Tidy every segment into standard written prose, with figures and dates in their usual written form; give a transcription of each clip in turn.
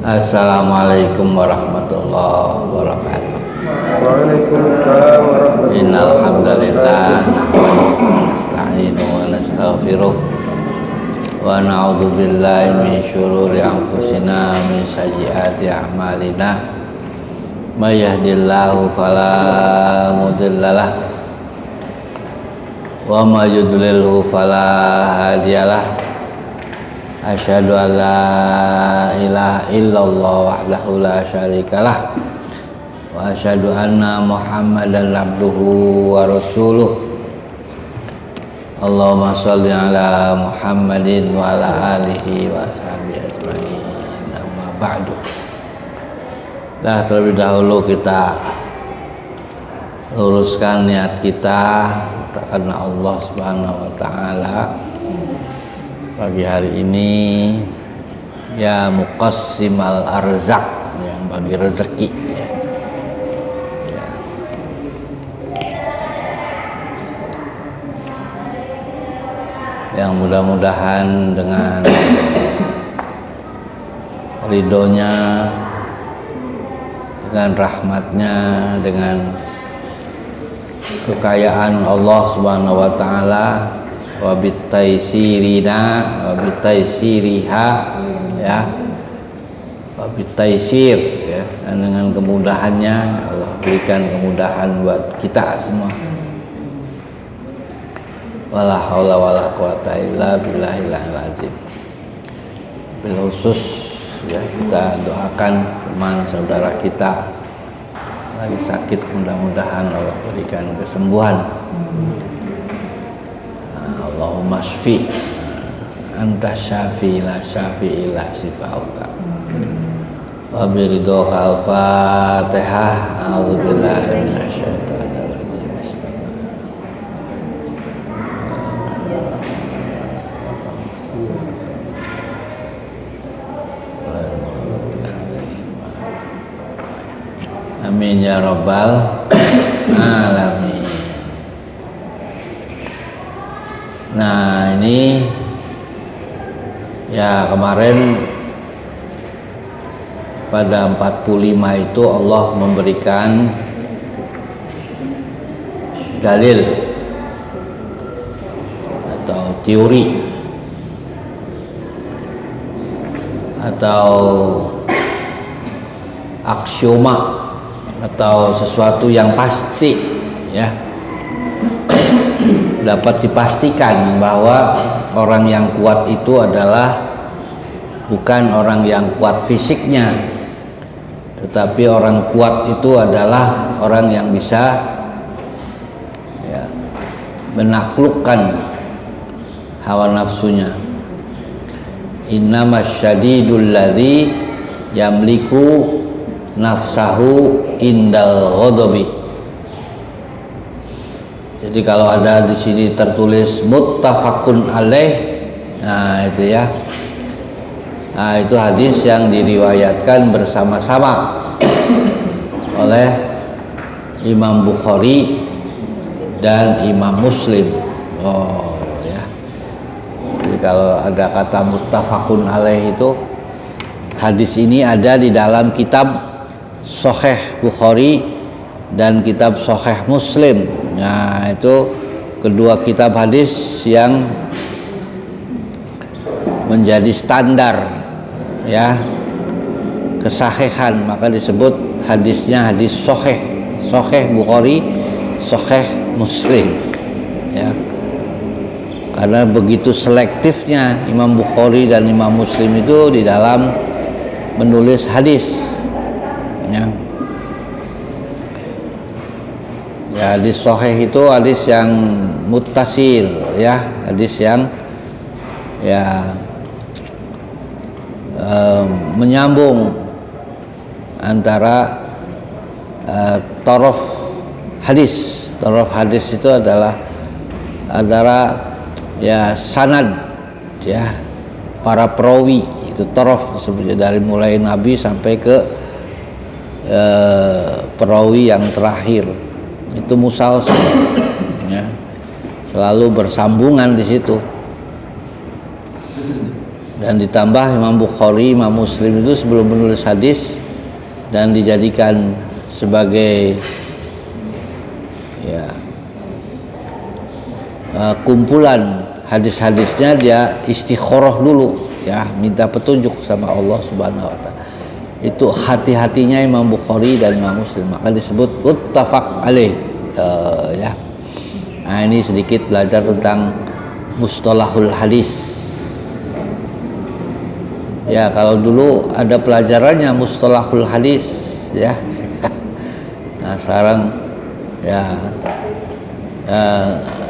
Assalamualaikum warahmatullahi wabarakatuh. Waalaikumsalam warahmatullahi Innal hamdalillah nahmaduhu wa nasta'inuhu wa nastaghfiruh wa na'udzu billahi min syururi anfusina min sayyiati a'malina may yahdihillahu fala mudhillalah wa may yudlilhu fala hadiyalah. Asyhadu an la ilaha illallah wahdahu la syarikalah wa asyhadu anna Muhammadan abduhu wa rasuluh. Allahumma shalli ala Muhammadin wa ala alihi wa sahbihi ajmain. Amma ba'du. Nah, terlebih dahulu kita luruskan niat kita karena Allah Subhanahu wa taala. Pagi hari ini ya muqassimal arzak, yang bagi rezeki ya. Yang mudah-mudahan dengan ridhonya, dengan rahmatnya, dengan kekayaan Allah Subhanahu wa taala, wa bitaisirina wa bitaisiriha ya, wa bitaisir ya, dan dengan kemudahannya Allah berikan kemudahan buat kita semua. Wala haula wala quwata illa billahil azim. Bil khusus ya, kita doakan teman saudara kita lagi sakit, mudah-mudahan Allah berikan kesembuhan. Allahumma shfi anta syafi la syafi illa shifauka wa biridhoka al-fatihah. A'udzubillahi minasyaitonir rajim. Amin ya rabbal alamin. Nah, ini ya kemarin pada 45 itu Allah memberikan dalil atau teori atau aksioma atau sesuatu yang pasti ya, dapat dipastikan bahwa orang yang kuat itu adalah bukan orang yang kuat fisiknya, tetapi orang kuat itu adalah orang yang bisa ya, menaklukkan hawa nafsunya. Innamas syadidul ladzi yamliku nafsahu indal ghadabi. Jadi kalau ada di sini tertulis muttafaqun alaih, nah itu ya, nah itu hadis yang diriwayatkan bersama-sama oleh Imam Bukhari dan Imam Muslim. Oh ya, jadi kalau ada kata muttafaqun alaih itu, hadis ini ada di dalam kitab Sahih Bukhari dan kitab Sahih Muslim. Nah, itu kedua kitab hadis yang menjadi standar ya kesahihan, maka disebut hadisnya hadis sahih, Sahih Bukhari, Sahih Muslim ya. Karena begitu selektifnya Imam Bukhari dan Imam Muslim itu di dalam menulis hadis ya. Ya, hadis sahih itu hadis yang muttasil ya, hadis yang ya menyambung antara torof hadis. Torof hadis itu adalah ya sanad ya, para perawi itu torof disebutnya, dari mulai Nabi sampai ke perawi yang terakhir itu musalsal ya, selalu bersambungan di situ. Dan ditambah Imam Bukhari, Imam Muslim itu sebelum menulis hadis dan dijadikan sebagai ya kumpulan hadis-hadisnya, dia istikharah dulu ya, minta petunjuk sama Allah Subhanahu wa taala. Itu hati-hatinya Imam Bukhari dan Imam Muslim, maka disebut muttafaq alaih ya. Nah, ini sedikit belajar tentang mustalahul hadis. Ya, kalau dulu ada pelajarannya mustalahul hadis ya. Nah, sekarang ya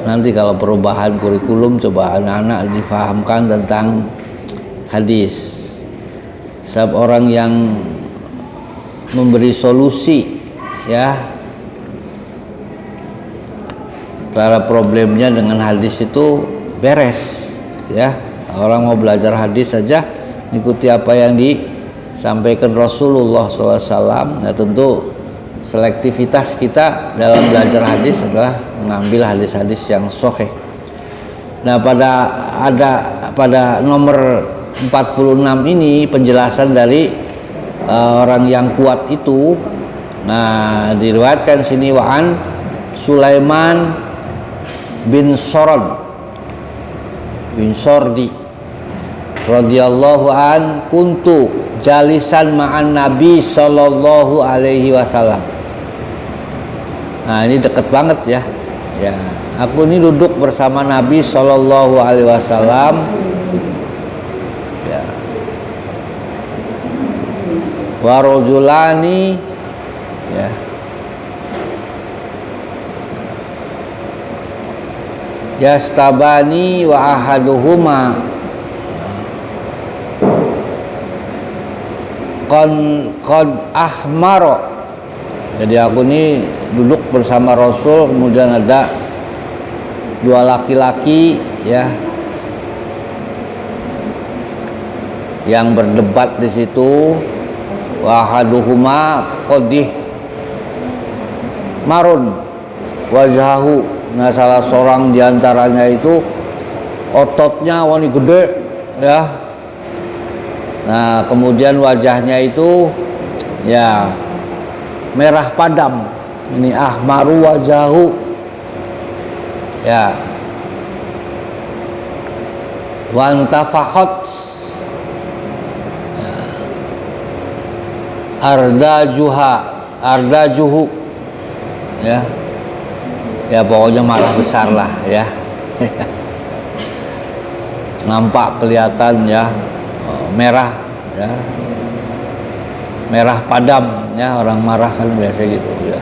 nanti kalau perubahan kurikulum coba anak-anak difahamkan tentang hadis. Sebab orang yang memberi solusi ya terhadap problemnya dengan hadis itu beres ya. Orang mau belajar hadis saja ikuti apa yang disampaikan Rasulullah SAW. Nah, tentu selektivitas kita dalam belajar hadis adalah mengambil hadis-hadis yang sahih. Nah, pada nomor 46 ini penjelasan dari orang yang kuat itu. Nah, diriwayatkan sini wa'an Sulaiman bin Sordi radhiyallahu an kuntu jalisan ma'an Nabi sallallahu alaihi wasallam. Nah, ini dekat banget ya. Ya, aku ini duduk bersama Nabi sallallahu alaihi wasallam. Ya. Wa rajulani ya. Yastabani wa ahaduhuma qad ahmaro. Jadi aku ini duduk bersama Rasul, kemudian ada dua laki-laki ya yang berdebat di situ. Wahaduhuma qadih marun wajhahu. Nah, salah seorang diantaranya itu ototnya wani gede ya. Nah, kemudian wajahnya itu ya merah padam. Ini ahmaru wajahu ya. Wantafakhat ya. Ardajuhu ya. Ya, pokoknya marah besar lah ya. Nampak kelihatan ya merah ya, merah padam ya, orang marah kan biasa gitu ya.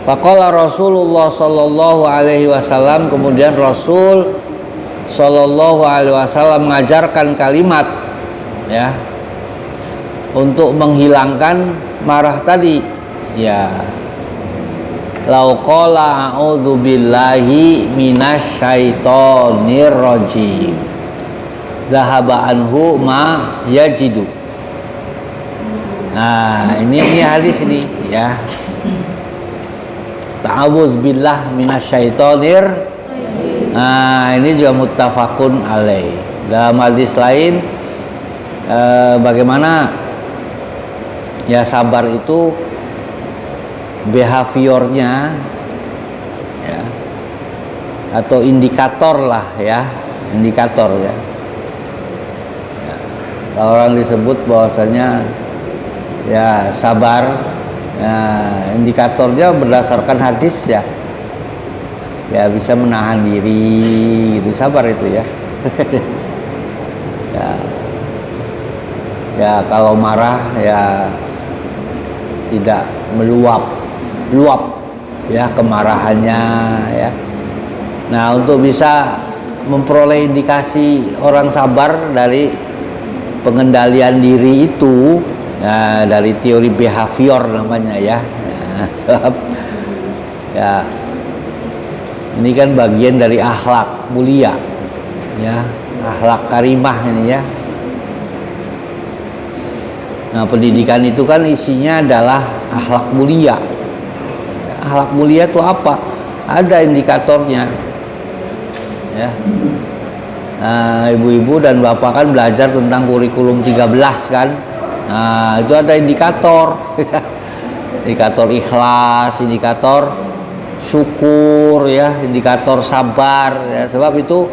Faqala Rasulullah sallallahu alaihi wasallam, kemudian Rasul sallallahu alaihi wasallam mengajarkan kalimat ya untuk menghilangkan marah tadi ya. Lau qala a'udzu billahi minasyaitonir rajim zahaba anhu ma yajidu. Nah, ini hadis ini ya. Ta'awudz billah minasyaitonir. Nah, ini juga muttafaqun alaih. Dalam hadis lain bagaimana ya sabar itu behaviornya ya, atau indikator lah ya, indikator ya. Orang disebut bahwasanya ya sabar ya, indikatornya berdasarkan hadis ya, ya bisa menahan diri gitu, sabar itu ya. Ya, ya kalau marah ya tidak meluap ya kemarahannya ya. Nah, untuk bisa memperoleh indikasi orang sabar dari pengendalian diri itu, nah, dari teori behavior namanya ya. Nah, sebab ya ini kan bagian dari akhlak mulia ya, akhlak karimah ini ya. Nah, pendidikan itu kan isinya adalah akhlak mulia. Akhlak mulia itu apa? Ada indikatornya ya. ibu-ibu dan bapak kan belajar tentang kurikulum 13 kan. Nah, itu ada indikator. Indikator ikhlas, indikator syukur ya, indikator sabar ya. Sebab itu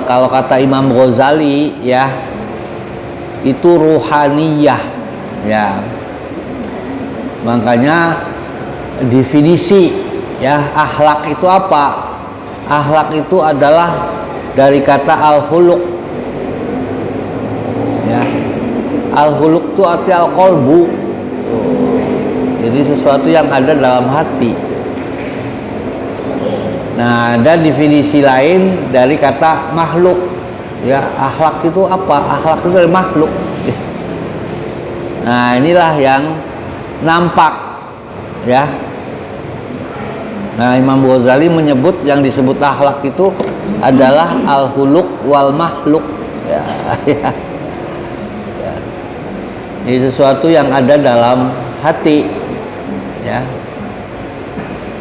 kalau kata Imam Ghazali ya, itu ruhaniyah ya. Makanya definisi ya akhlak itu apa? Akhlak itu adalah dari kata al-khuluq ya. Al-khuluq itu arti al-qalbu. Jadi sesuatu yang ada dalam hati. Nah, ada definisi lain dari kata makhluk ya. Akhlak itu apa? Akhlak itu dari makhluk. Nah, inilah yang nampak ya. Nah, Imam Ghazali menyebut yang disebut akhlak itu adalah al-khuluq wal makhluk ya, ya. Ya. Ini sesuatu yang ada dalam hati ya.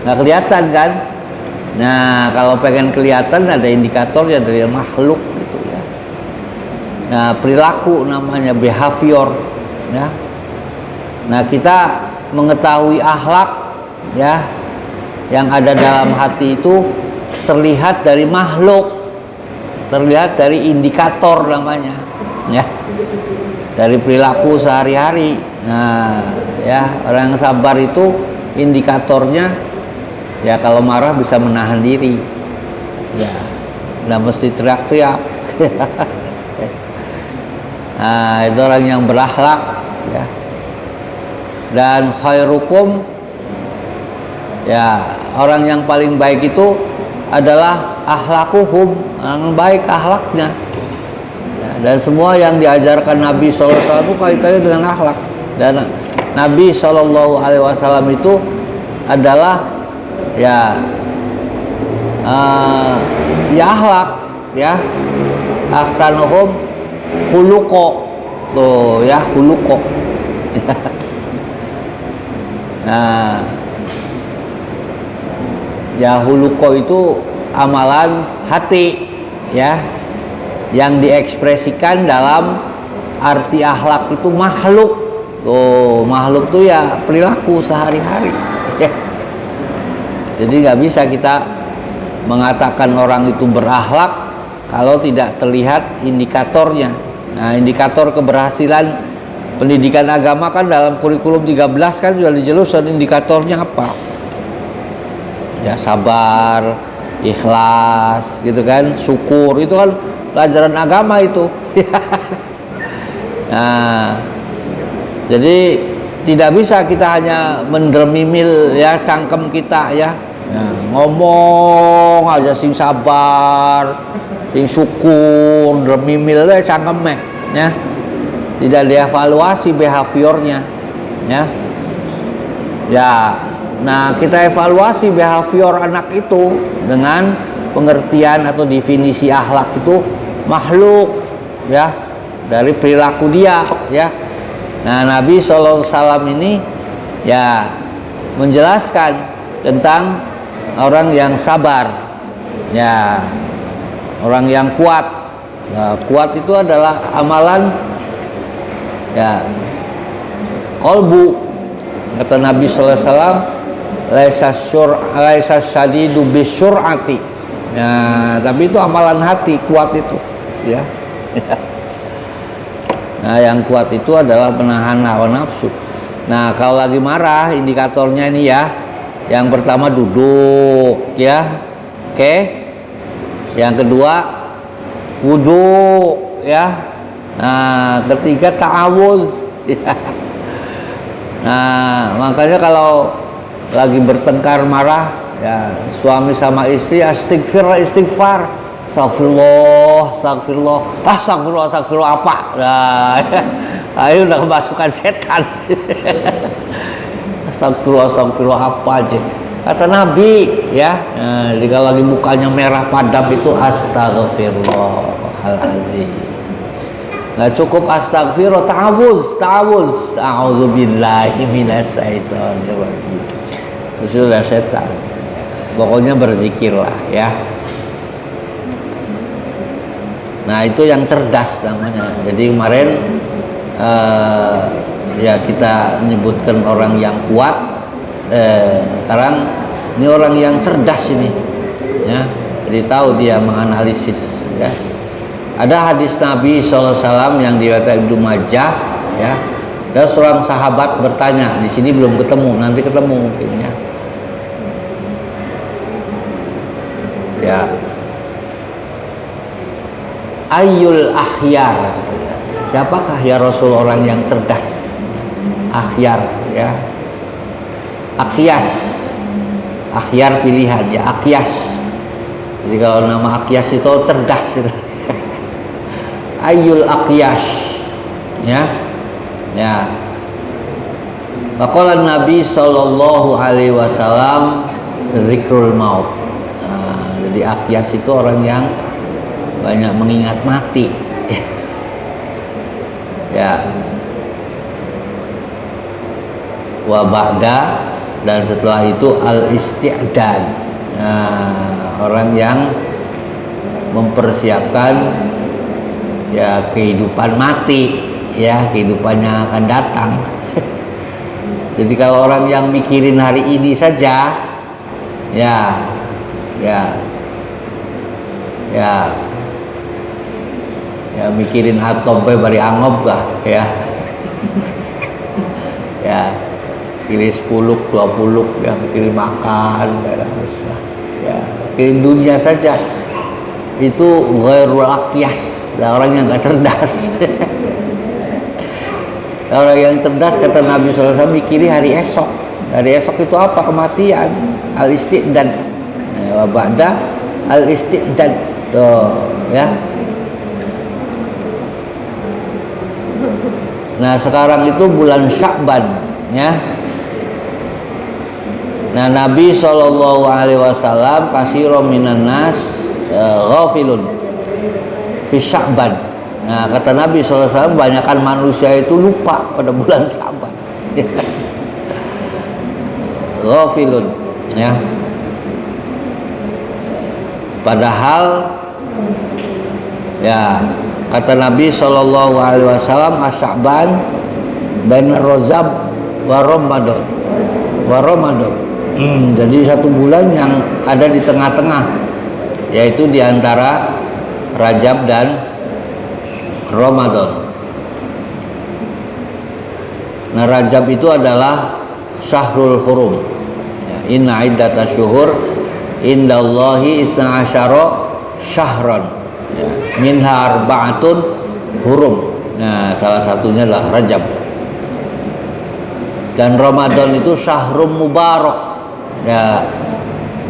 Nggak kelihatan kan? Nah, kalau pengen kelihatan ada indikatornya dari makhluk gitu ya. Nah, perilaku namanya behavior ya. Nah, kita mengetahui akhlak ya yang ada dalam hati itu terlihat dari makhluk, terlihat dari indikator namanya ya, dari perilaku sehari-hari. Nah ya, orang yang sabar itu indikatornya ya, kalau marah bisa menahan diri ya, nggak mesti teriak-teriak. Nah, itu orang yang berakhlak ya. Dan khairukum ya, orang yang paling baik itu adalah akhlakuhum, yang baik akhlaknya ya. Dan semua yang diajarkan Nabi SAW itu kaitannya dengan akhlak. Dan Nabi SAW itu adalah ya ya akhlak ya, ahsanuhum huluko tuh ya, huluko. Nah ya, huluko itu amalan hati ya, yang diekspresikan dalam arti akhlak itu makhluk. Tuh, makhluk tuh ya perilaku sehari-hari ya. Jadi nggak bisa kita mengatakan orang itu berakhlak kalau tidak terlihat indikatornya. Nah, indikator keberhasilan pendidikan agama kan dalam kurikulum 13 kan sudah dijelaskan indikatornya apa. Ya, sabar, ikhlas gitu kan, syukur, itu kan pelajaran agama itu. Nah, jadi tidak bisa kita hanya mendremimil ya cangkem kita ya. Nah, ngomong aja sing sabar, sing syukur, dremimil ya cangkemnya ya. Tidak dievaluasi behaviornya ya. Ya, nah kita evaluasi behavior anak itu dengan pengertian atau definisi akhlak itu makhluk ya, dari perilaku dia ya. Nah, Nabi SAW ini ya menjelaskan tentang orang yang sabar ya, orang yang kuat. Nah, kuat itu adalah amalan ya kolbu. Kata Nabi SAW, laisa syadidu bisyur'ati ya, tapi itu amalan hati, kuat itu ya. Nah, yang kuat itu adalah menahan hawa nafsu. Nah, kalau lagi marah indikatornya ini ya, yang pertama duduk ya, oke. Yang kedua wudhu ya. Nah, ketiga ta'awuz ya. Nah, makanya kalau lagi bertengkar marah ya, suami sama istri istighfar, astagfirullah, astagfirullah apa? Nah, ayo udah kemasukan setan. Astagfirullah apa aja. Kata Nabi ya, jika lagi mukanya merah padam itu astagfirullahaladzim. Nggak cukup astagfirullah, ta'awuz, a'udzubillahi minasyaitonirrajim. Sudah setan. Pokoknya berzikirlah ya. Nah itu yang cerdas namanya. Jadi kemarin ya kita menyebutkan orang yang kuat, sekarang ini orang yang cerdas ini, ya. Jadi tahu dia menganalisis, ya. Ada hadis Nabi SAW yang diriwayatkan Ibnu Majah, ya. Ada seorang sahabat bertanya, di sini belum ketemu, nanti ketemu mungkin, ya. Ya. Ayyul akhyar, siapakah ya Rasul orang yang cerdas? Akhyar, ya. Akyas, akhyar pilihan, ya, akyas. Jadi kalau nama akyas itu cerdas gitu. Ayyul akyas, ya, ya. Faqala Nabi sallallahu alaihi wasallam dzikrul maut. Nah, jadi akyas itu orang yang banyak mengingat mati. Ya. Wa ba'da, dan setelah itu al-isti'dad. Nah, orang yang mempersiapkan ya kehidupan mati, ya, kehidupannya akan datang. Jadi kalau orang yang mikirin hari ini saja, ya mikirin atom bari angop kah, ya. Ya, pilih 10, 20, ya, mikirin makan, ya, mikirin dunia saja. Itu ghairul akyas. Nah, orang yang gak cerdas. Orang yang cerdas, kata Nabi SAW, mikiri hari esok. Hari esok itu apa? Kematian. Al-isti'dad. Wa ba'da al-isti'dad. Ya. Nah, sekarang itu bulan Sya'ban, ya. Nah, Nabi SAW kasiro minan nas ghafilun fi Sya'ban. Nah, kata Nabi SAW, banyakkan manusia itu lupa pada bulan Sya'ban. Ghafilun, ya. Padahal, ya, kata Nabi SAW, Sya'ban bainar Rajab wa Ramadan. Jadi satu bulan yang ada di tengah-tengah, yaitu di antara Rajab dan Ramadan. Nah, Rajab itu adalah Syahrul Hurum. Ya, inna iddatash syuhur indallahi isna asyara syahran. Ya, minha arba'atun hurum. Nah, salah satunya adalah Rajab. Dan Ramadan itu Syahrum Mubarak. Ya,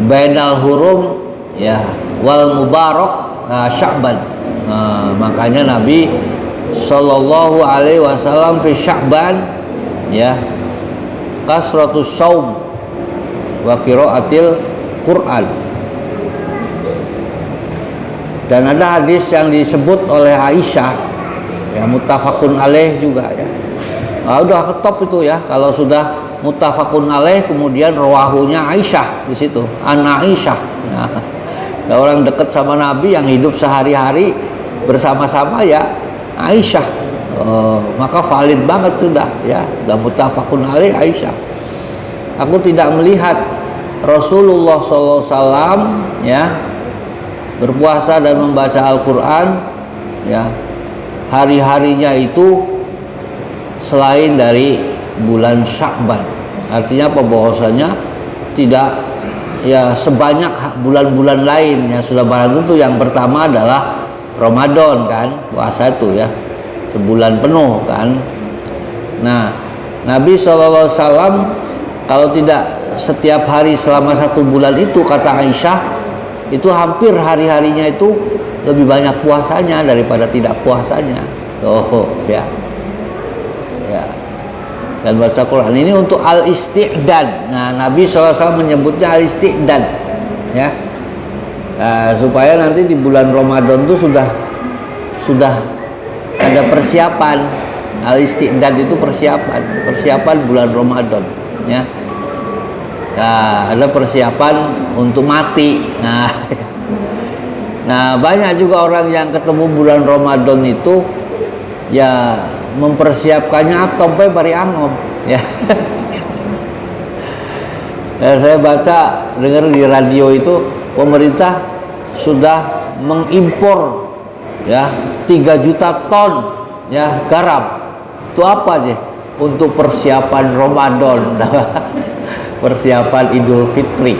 bainal hurum, ya, wal mubarak Sya'ban. Makanya Nabi sallallahu alaihi wasallam fi Sya'ban, ya, kasratus shaum wa qiraatil Quran. Dan ada hadis yang disebut oleh Aisyah, ya, muttafaqun alaih juga, ya. Udah ketop itu, ya, kalau sudah muttafaqun alaih kemudian rawahunya Aisyah di situ, an Aisyah. Nah, orang dekat sama Nabi yang hidup sehari-hari bersama-sama, ya, Aisyah. Maka valid banget sudah, ya, udah muttafaqun alaih Aisyah. Aku tidak melihat Rasulullah SAW, ya, berpuasa dan membaca Al-Quran, ya, hari-harinya itu selain dari bulan Sya'ban. Artinya apa? Bahwasanya tidak, ya, sebanyak bulan-bulan lain, ya, sudah barang tentu yang pertama adalah Ramadan, kan, puasa itu, ya, sebulan penuh, kan. Nah, Nabi SAW kalau tidak setiap hari selama satu bulan itu, kata Aisyah, itu hampir hari-harinya itu lebih banyak puasanya daripada tidak puasanya. Ya, ya. Dan baca Quran ini untuk al-isti'dad. Nah, Nabi SAW menyebutnya al-isti'dad, ya. Supaya nanti di bulan Ramadan itu sudah ada persiapan. Al-isti'dad itu persiapan bulan Ramadan, ya. Nah, ada persiapan untuk mati. Nah, Nah, banyak juga orang yang ketemu bulan Ramadan itu ya mempersiapkannya atau bari angom ya. Ya, saya baca dengar di radio itu pemerintah sudah mengimpor ya 3 juta ton ya garam. Itu apa aja? Untuk persiapan Ramadan, persiapan Idul Fitri.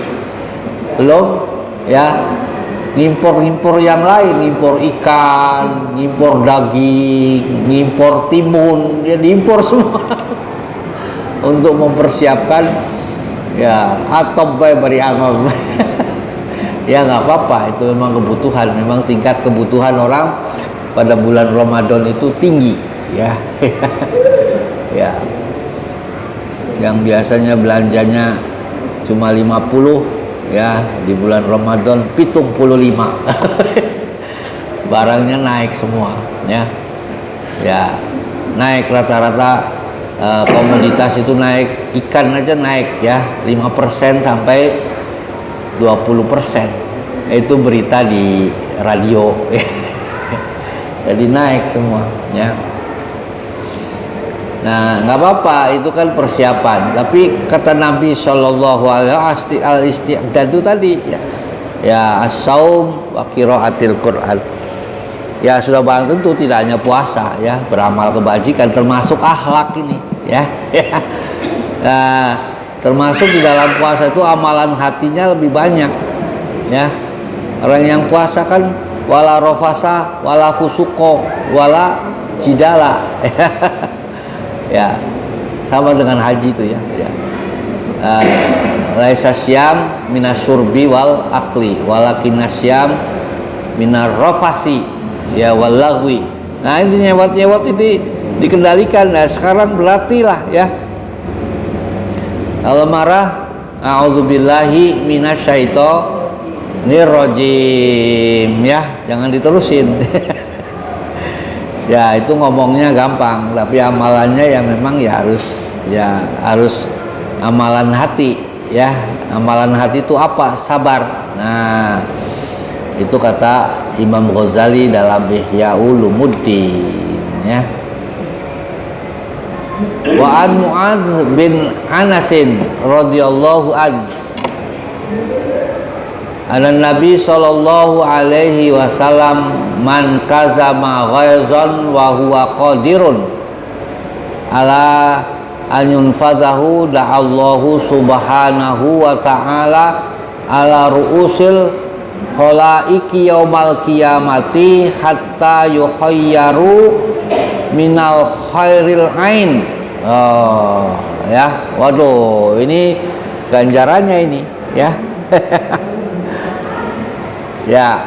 Belum ya ngimpor yang lain, ngimpor ikan, ngimpor daging, ngimpor timun, ya diimpor semua untuk mempersiapkan ya atau bari angam. Ya nggak apa-apa, itu memang kebutuhan, memang tingkat kebutuhan orang pada bulan Ramadan itu tinggi ya. Ya, yang biasanya belanjanya cuma 50 ya di bulan Ramadan 75. Barangnya naik semua ya. Ya, naik rata-rata komoditas itu naik, ikan aja naik ya 5% sampai 20%. Itu berita di radio. Jadi naik semua ya. Nah, nggak apa-apa, itu kan persiapan. Tapi kata Nabi Shallallahu Alaihi Wasallam al-isti'dad itu tadi ya as-saum wa qiraatil Quran. Ya sudah barang tentu tidak hanya puasa ya, beramal kebajikan termasuk akhlak ini ya. Nah, termasuk di dalam puasa itu amalan hatinya lebih banyak ya. Orang yang puasa kan wala rofasa wala fusuko wala jidala. Ya, sama dengan haji itu ya. Laisa syam minasyurbi wal akli walakin syam minar rafasi ya wal lagwi. Nah, ini nyewot itu dikendalikan. Nah, sekarang berartilah ya. Kalau marah, a'udzubillahi minasyaitonir rajim ya, jangan diterusin. Ya itu ngomongnya gampang, tapi amalannya ya memang ya harus amalan hati ya. Amalan hati itu apa? Sabar. Nah, itu kata Imam Ghazali dalam Ihya Ulumuddin ya. Wa an Mu'adz bin Anas radhiyallahu an Nabi sallallahu alaihi wasallam man kazama ghaizan wa huwa qadirun ala an yunfadhahu da'allahu subhanahu wa ta'ala ala ru'usil khalaiki yaumal qiyamati hatta yukhayyaru minal khairil ain. Oh ya, waduh, ini ganjarannya ini ya. Ya,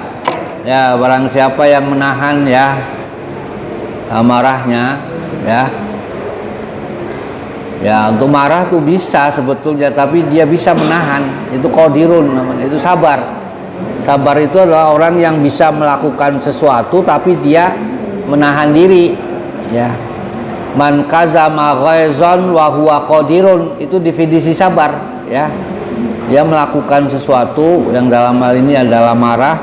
barang siapa yang menahan ya amarahnya ya. Ya, untuk marah tuh bisa sebetulnya, tapi dia bisa menahan. Itu qadirun namanya, itu sabar. Sabar itu adalah orang yang bisa melakukan sesuatu tapi dia menahan diri ya. Man kazama ghaizan wa huwa qadirun, itu definisi sabar ya. Dia melakukan sesuatu yang dalam hal ini adalah marah,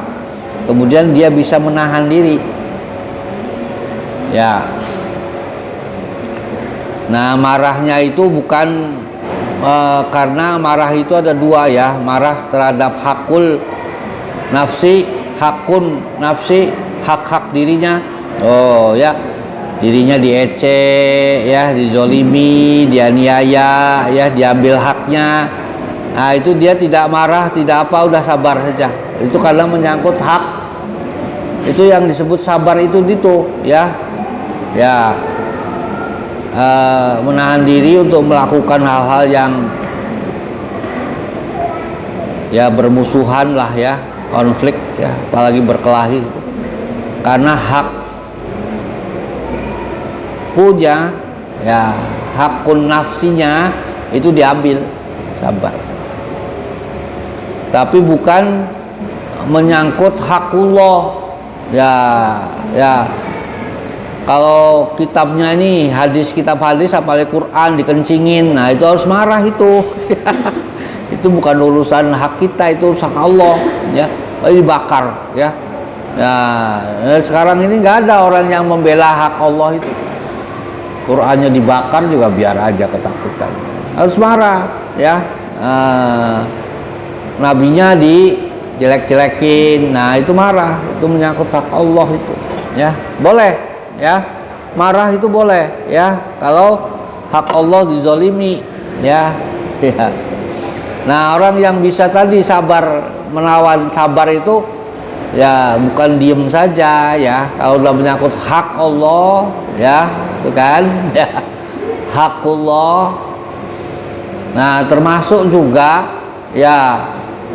kemudian dia bisa menahan diri ya. Nah, marahnya itu bukan karena marah itu ada dua ya, marah terhadap hakul nafsi, hakun nafsi, hak-hak dirinya. Oh ya, dirinya diecek ya, dizolimi, dianiaya ya, diambil haknya. Nah, itu dia tidak marah, tidak apa, udah sabar saja. Itu karena menyangkut hak. Itu yang disebut sabar itu ya. Ya, menahan diri untuk melakukan hal-hal yang ya bermusuhan lah ya, konflik ya, apalagi berkelahi gitu. Karena hak punya ya, hakun nafsinya itu diambil, sabar. Tapi bukan menyangkut hakullah ya. Kalau kitabnya ini kitab hadis apalagi Quran dikencingin, nah itu harus marah itu. Itu bukan urusan hak kita, itu urusan Allah ya. Dibakar ya. Sekarang ini nggak ada orang yang membela hak Allah itu. Qurannya dibakar juga biar aja, ketakutan. Harus marah, ya. Nabinya dijelek-jelekin, nah itu marah, itu menyangkut hak Allah itu, ya. Boleh, ya. Marah itu boleh, ya. Kalau hak Allah dizolimi, ya. Ya. Nah, orang yang bisa tadi sabar, menawan sabar itu ya bukan diem saja, ya. Kalau udah menyangkut hak Allah, ya, itu kan, ya, hakullah. Nah, termasuk juga ya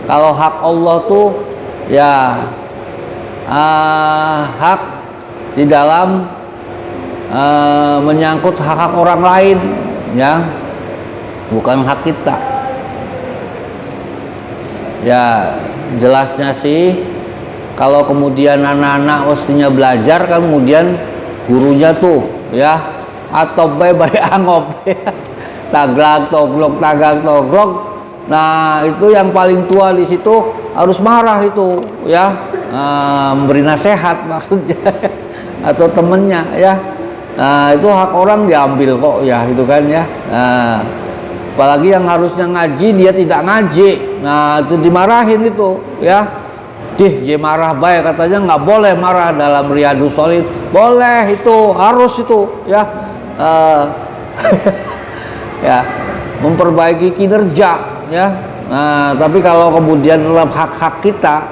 kalau hak Allah tuh ya hak di dalam menyangkut hak-hak orang lain, ya, bukan hak kita. Ya, jelasnya sih kalau kemudian anak-anak mestinya belajar, kan kemudian gurunya tuh, ya, atau bari angop, ya, taglak toglok. Nah, itu yang paling tua di situ harus marah itu, ya, memberi nasihat maksudnya, atau temennya, ya. Nah, itu hak orang diambil kok, ya, gitu kan, ya. Nah, apalagi yang harusnya ngaji dia tidak ngaji, nah itu dimarahin itu, ya. Dia marah baik, katanya nggak boleh marah dalam Riyadhus Shalihin. Boleh, itu harus itu, ya. Ya, memperbaiki kinerja, ya. Nah, tapi kalau kemudian dalam hak-hak kita,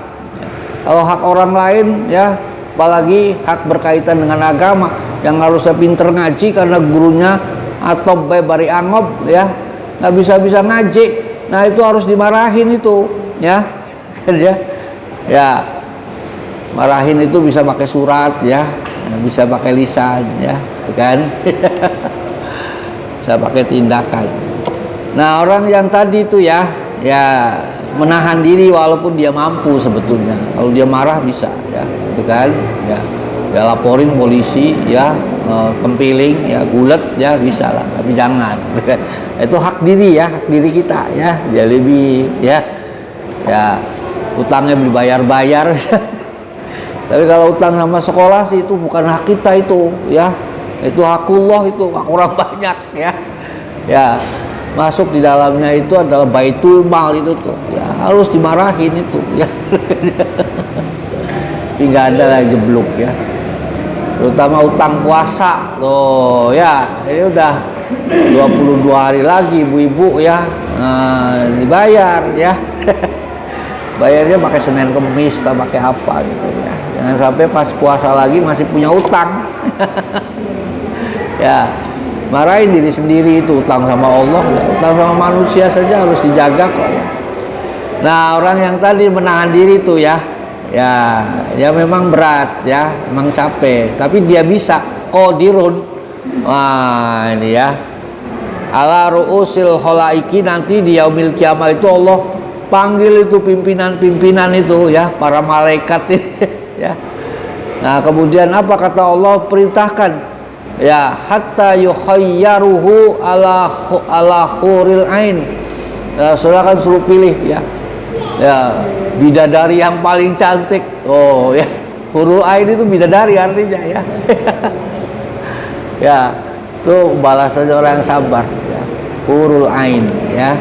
kalau hak orang lain, ya, apalagi hak berkaitan dengan agama yang harusnya pinter ngaji karena gurunya atau bari angop, ya, nggak bisa ngaji, nah itu harus dimarahin itu, ya. Ya, marahin itu bisa pakai surat, ya, bisa pakai lisan, ya, kan. Bisa pakai tindakan. Nah, orang yang tadi itu ya menahan diri walaupun dia mampu sebetulnya. Kalau dia marah bisa, ya, itu kan, ya. Ya laporin polisi, ya, kempiling, ya, gulet, ya, bisa lah, tapi jangan. Itu hak diri, ya, hak diri kita, ya. Dia lebih, ya. Ya, utangnya dibayar-bayar. Tapi kalau utang sama sekolah sih itu bukan hak kita itu, ya. Itu hakullah, itu hak orang banyak, ya. Ya, masuk di dalamnya itu adalah baitul mal itu tuh, ya, harus dimarahin itu, ya. Tapi nggak ada lagi jeblok, ya. Terutama utang puasa tuh, ya, ini udah 22 hari lagi ibu-ibu, ya, dibayar, ya. Bayarnya pakai Senin Kemis atau pakai apa gitu, ya. Jangan sampai pas puasa lagi masih punya utang. Ya, marahin diri sendiri itu, utang sama Allah, ya. Utang sama manusia saja harus dijaga kok, ya. Nah, orang yang tadi menahan diri itu, ya memang berat, ya, memang capek, tapi dia bisa qadirun. Wah, ini, ya, ala ru'usil khalaiki, nanti di yaumil kiamah itu Allah panggil itu pimpinan-pimpinan itu, ya, para malaikat, ya. Nah, kemudian apa kata Allah? Perintahkan, ya, hatta yukhayyaruhu ala huril ain. Silakan suruh pilih, ya. Ya, bidadari yang paling cantik. Oh, ya, hurul ain itu bidadari artinya, ya. Ya, itu balasannya orang yang sabar, ya. Hurul ain, ya.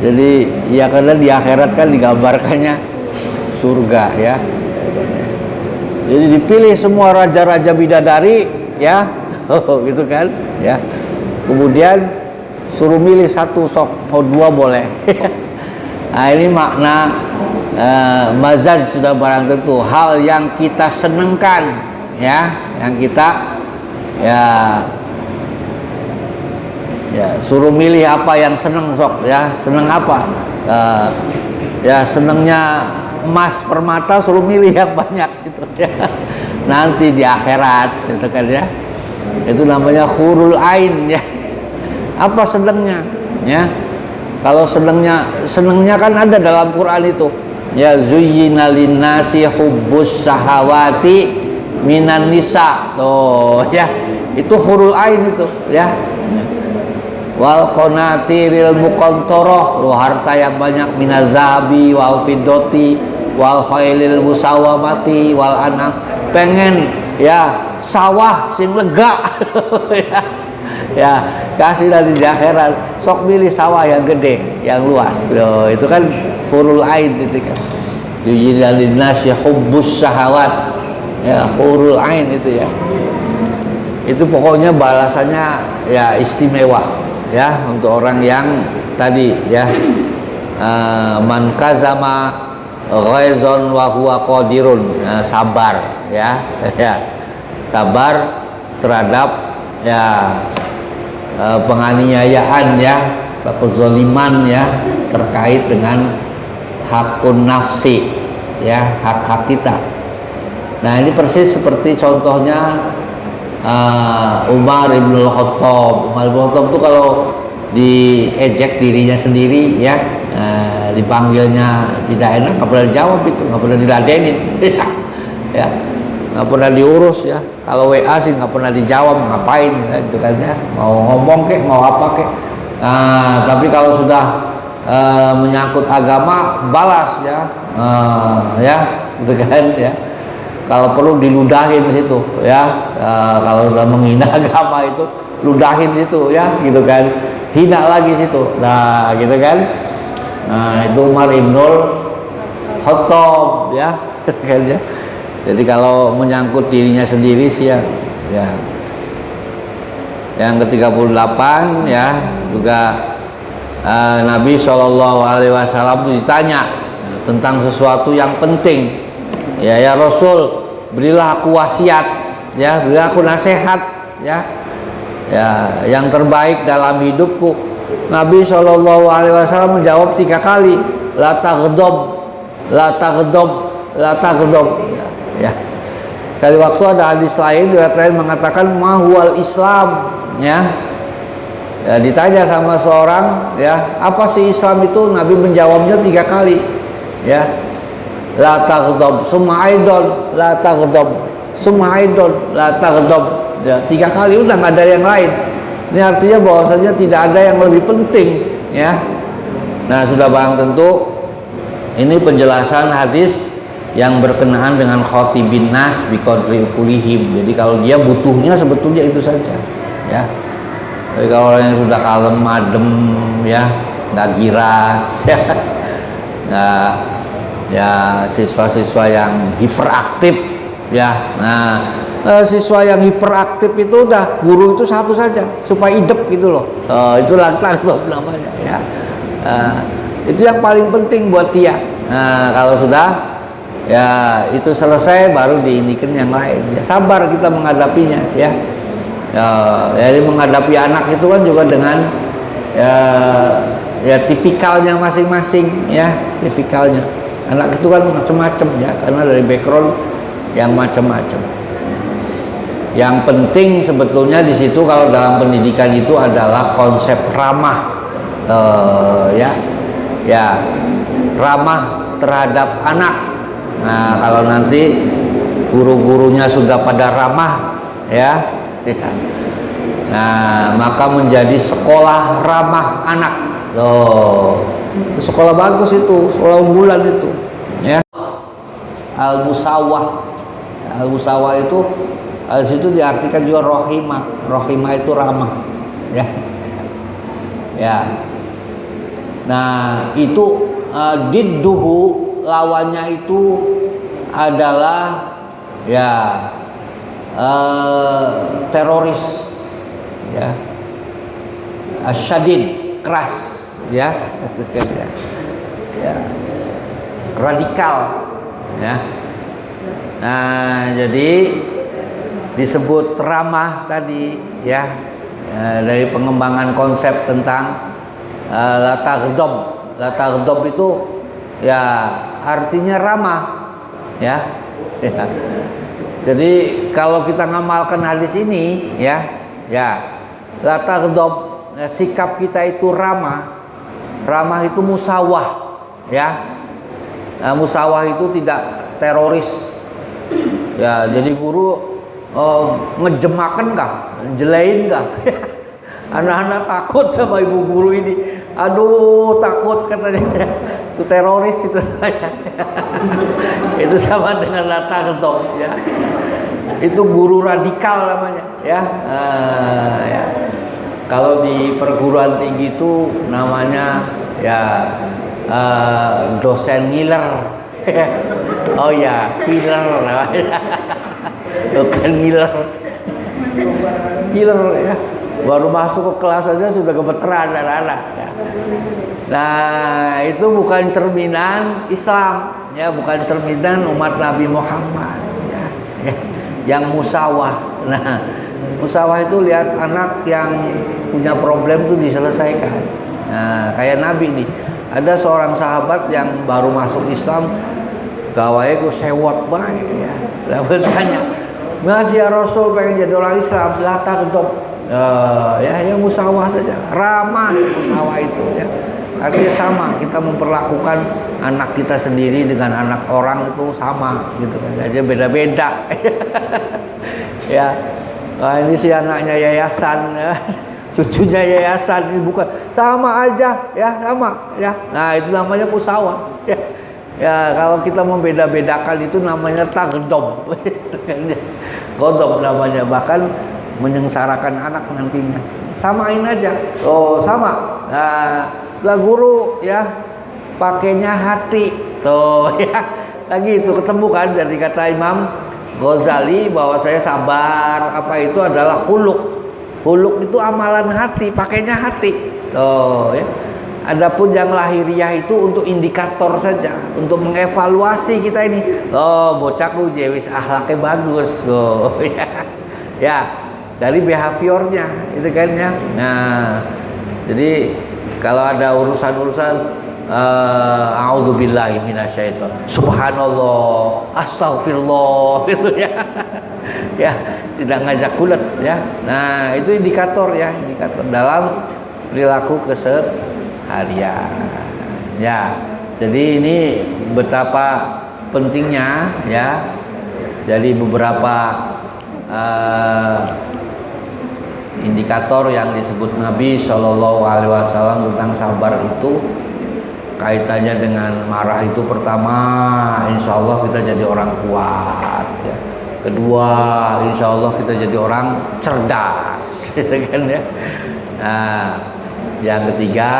Jadi ya karena di akhirat kan digambarkannya surga, ya. Jadi dipilih semua raja-raja bidadari, ya. Gitu kan, ya. Kemudian suruh milih satu, sok, mau dua boleh. Nah, ini makna mazaj sudah barang tentu, hal yang kita senengkan, ya, yang kita ya suruh milih apa yang seneng, sok, ya, seneng apa, ya, senengnya emas permata, suruh milih yang banyak situ, ya. Nanti di akhirat itu kan, ya, itu namanya hurul ain, ya. Apa senengnya, ya? Kalau senengnya kan ada dalam Quran itu, ya, zuyyina linnasi hubbus syahawati minan nisa, tuh, ya, itu hurul ain itu, ya. Wal qanatiril muqantarah, harta yang banyak, minaz zahabi wal fiddati, wal khailil musawamati wal anam, pengen ya sawah sing lega ya kasih nanti di akhirat sok milih sawah yang gede yang luas. Itu kan hurul ain itu kan, jujilal linnas ya hubbus syahawat ya, hurul ain itu ya. Itu pokoknya balasannya ya istimewa ya untuk orang yang tadi ya, man kazama ghaizon wa huwa qadirun, sabar ya, ya sabar terhadap ya penganiayaan ya, kezaliman ya terkait dengan hakun nafsi ya, hak-hak kita. Nah ini persis seperti contohnya Umar ibn Khattab. Umar ibn Khattab itu kalau diejek dirinya sendiri ya, dipanggilnya tidak enak, nggak pernah dijawab, itu nggak pernah diladenin ya, nggak pernah diurus ya. Kalau WA sih nggak pernah dijawab, ngapain ya, itu kan ya, mau ngomong kek mau apa kek. Nah, tapi kalau sudah menyangkut agama balas ya, ya gitu kan ya. Kalau perlu diludahin situ ya, kalau sudah menghina agama itu ludahin situ ya, gitu kan, hina lagi situ, nah gitu kan. Nah itu Umar ibnul Khattab ya, kan ya. Jadi kalau menyangkut dirinya sendiri sih ya, ya. Yang ke-38 ya juga Nabi SAW itu ditanya tentang sesuatu yang penting. Ya Rasul, berilah aku wasiat ya, berilah aku nasihat ya, ya yang terbaik dalam hidupku. Nabi SAW menjawab 3 kali, la taghdab, la taghdab, la taghdab ya. Kali waktu ada hadis lain, riwayat lain mengatakan mahwal Islam ya. Ya ditanya sama seorang ya, apa sih Islam itu? Nabi menjawabnya 3 kali ya. La taghdab, summa aidon, la taghdab, summa aidon, la taghdab ya, 3 kali, udah nggak ada yang lain. Ini artinya bahwasanya tidak ada yang lebih penting ya. Nah sudah barang tentu ini penjelasan hadis yang berkenaan dengan khotibin nas biqadri ukulihim. Jadi kalau dia butuhnya sebetulnya itu saja ya. Jadi kalau orang yang sudah kalem adem ya, nggak giras ya, nggak ya, siswa-siswa yang hiperaktif ya. Nah siswa yang hiperaktif itu udah guru itu satu saja supaya hidup gitu loh. Itu lantak namanya ya. Itu yang paling penting buat dia. Nah kalau sudah ya itu selesai baru diinikan yang lain ya, sabar kita menghadapinya ya. Jadi menghadapi anak itu kan juga dengan ya tipikalnya masing-masing ya, tipikalnya. Anak itu kan macam-macam ya, karena dari background yang macam-macam. Yang penting sebetulnya di situ kalau dalam pendidikan itu adalah konsep ramah, ya ramah terhadap anak. Nah kalau nanti guru-gurunya sudah pada ramah ya, nah maka menjadi sekolah ramah anak. Sekolah bagus itu, sekolah unggulan itu ya. Al-musawah, al-musawah itu situ diartikan juga rohimah. Rohimah itu ramah ya, ya. Nah itu didduhu, lawannya itu adalah ya teroris ya, asyadid, keras ya, ya radikal ya. Nah jadi disebut ramah tadi ya, dari pengembangan konsep tentang la taghdab. La taghdab itu ya artinya ramah ya, ya. Jadi kalau kita ngamalkan hadis ini ya, ya la taghdab, sikap kita itu ramah. Ramah itu musawah ya. Musawah itu tidak teroris ya. Jadi guru ngejemakan kah, jelain kah? Anak-anak takut sama ibu guru ini. Aduh takut katanya. itu teroris itu. Itu sama dengan lata gedok ya. Itu guru radikal namanya ya. Ya. Kalau di perguruan tinggi itu namanya ya dosen ngiler. Oh ya, killer namanya. Bukan ngiler. Killer ya. Baru masuk ke kelas saja sudah gemeteran anak-anak ya. Nah, itu bukan cerminan Islam ya, bukan cerminan umat Nabi Muhammad ya. Yang musawah. Nah, musawah itu lihat anak yang punya problem itu diselesaikan. Nah, kayak Nabi nih. Ada seorang sahabat yang baru masuk Islam, gawainya ku sewot banget ya. Lalu tanya, "Mas ya Rasul pengen jadi orang Islam, lata gedok." Ya yang musawah saja, ramah musawah itu ya. Artinya sama, kita memperlakukan anak kita sendiri dengan anak orang itu sama gitu kan. Aja beda-beda. Ya. Nah, ini si anaknya yayasan ya. Cucunya yayasan, ini bukan sama aja ya, sama ya. Nah, itu namanya musawah ya. Ya, kalau kita membeda-bedakan itu namanya tagdob. Godop namanya, bahkan menyengsarakan anak nantinya. Samain aja. Oh, sama. Nah, lah guru ya pakainya hati. Tuh ya. Lagi itu ketemu kan, jadi kata Imam Ghazali bahwa saya sabar apa itu adalah huluk. Huluk itu amalan hati, pakainya hati. Oh ya. Adapun yang lahiriah itu untuk indikator saja, untuk mengevaluasi kita ini. Oh, bocahku jewis akhlaknya bagus. Oh ya. Ya, dari behaviornya itu kan ya. Nah, jadi kalau ada urusan-urusan a'udzubillahi minasyaiton, subhanallah, astagfirullah gitu ya. Ya, tidak ngajak kulet ya. Nah, itu indikator ya, indikator dalam perilaku keseharian. Ya. Jadi ini betapa pentingnya ya. Jadi beberapa indikator yang disebut Nabi Shallallahu Alaihi Wasallam tentang sabar itu kaitannya dengan marah itu pertama, insya Allah kita jadi orang kuat ya. Kedua, insya Allah kita jadi orang cerdas gitu kan ya. Nah, yang ketiga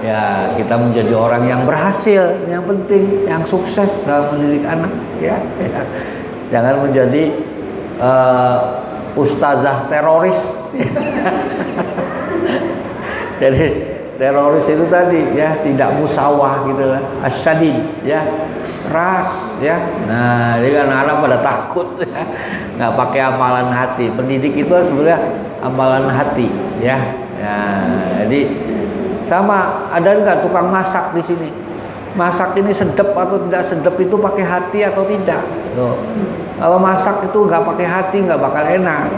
ya kita menjadi orang yang berhasil, yang penting, yang sukses dalam mendidik anak ya. Jangan menjadi ustazah teroris. Jadi teroris itu tadi ya tidak musawah gitu lah, asyadid ya, keras ya. Nah, jadi anak-anak pada takut ya, nggak pakai amalan hati. Pendidik itu sebenarnya amalan hati ya. Ya, jadi sama, ada nggak tukang masak di sini? Masak ini sedap atau tidak sedap itu pakai hati atau tidak? Tuh. Kalau masak itu nggak pakai hati nggak bakal enak.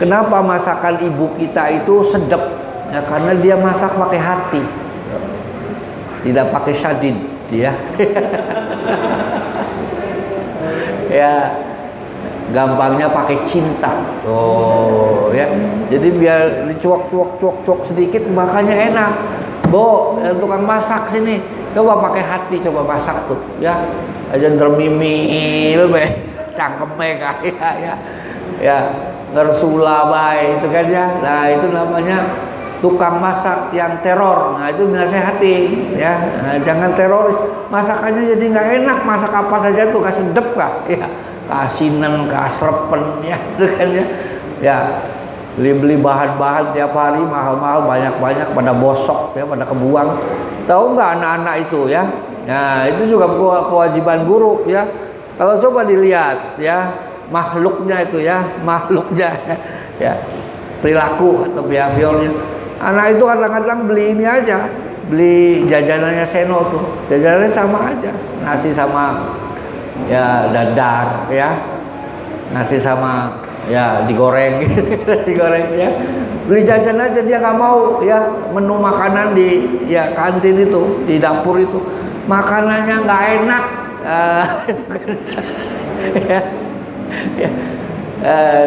Kenapa masakan ibu kita itu sedap? Ya karena dia masak pakai hati, tidak pakai syadid, ya. Ya, gampangnya pakai cinta. Oh, ya. Jadi biar dicuak sedikit makanya enak. Bo, tukang masak sini, coba pakai hati, coba masak tuh, ya. Aja termimil, be, cangkeme kayak ya, ngersula bae itu kan ya. Nah, itu namanya tukang masak yang teror. Nah, itu dinasehati ya. Nah, jangan teroris. Masakannya jadi nggak enak. Masak apa saja tuh kasih sedep kah? Ya, kasinan, kasrepen ya, itu kan ya. Ya, beli bahan-bahan tiap hari mahal-mahal, banyak-banyak pada bosok ya, pada kebuang. Tahu nggak anak-anak itu ya? Nah, itu juga kewajiban guru ya. Kalau coba dilihat ya, makhluknya itu ya, makhluknya ya, perilaku atau behaviornya. Anak itu kadang-kadang beli ini aja, beli jajanannya Seno tuh, jajanannya sama aja, nasi sama ya dadar ya, nasi sama ya digoreng, digoreng ya, beli jajan aja dia nggak mau ya, menu makanan di ya kantin itu, di dapur itu, makanannya nggak enak, ya, ya.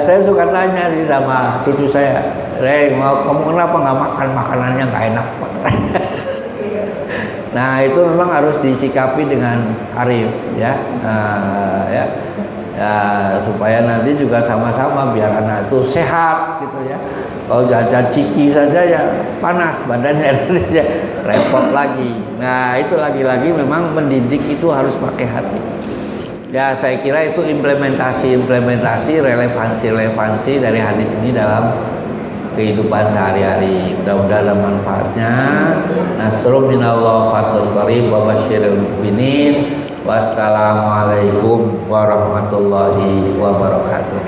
Saya suka tanya sih sama cucu saya, Reng, kamu kenapa nggak makan makanannya nggak enak? Nah itu memang harus disikapi dengan arif ya, ya supaya nanti juga sama-sama biar anak itu sehat gitu ya. Kalau jajan ciki saja ya panas badannya ya, repot lagi. Nah itu lagi-lagi memang mendidik itu harus pakai hati. Ya saya kira itu implementasi relevansi dari hadis ini dalam kehidupan sehari-hari. Mudah-mudahan ada manfaatnya. Nasrul minallah fathul qarib wa basyiril mu'minin. Wassalamualaikum warahmatullahi wabarakatuh.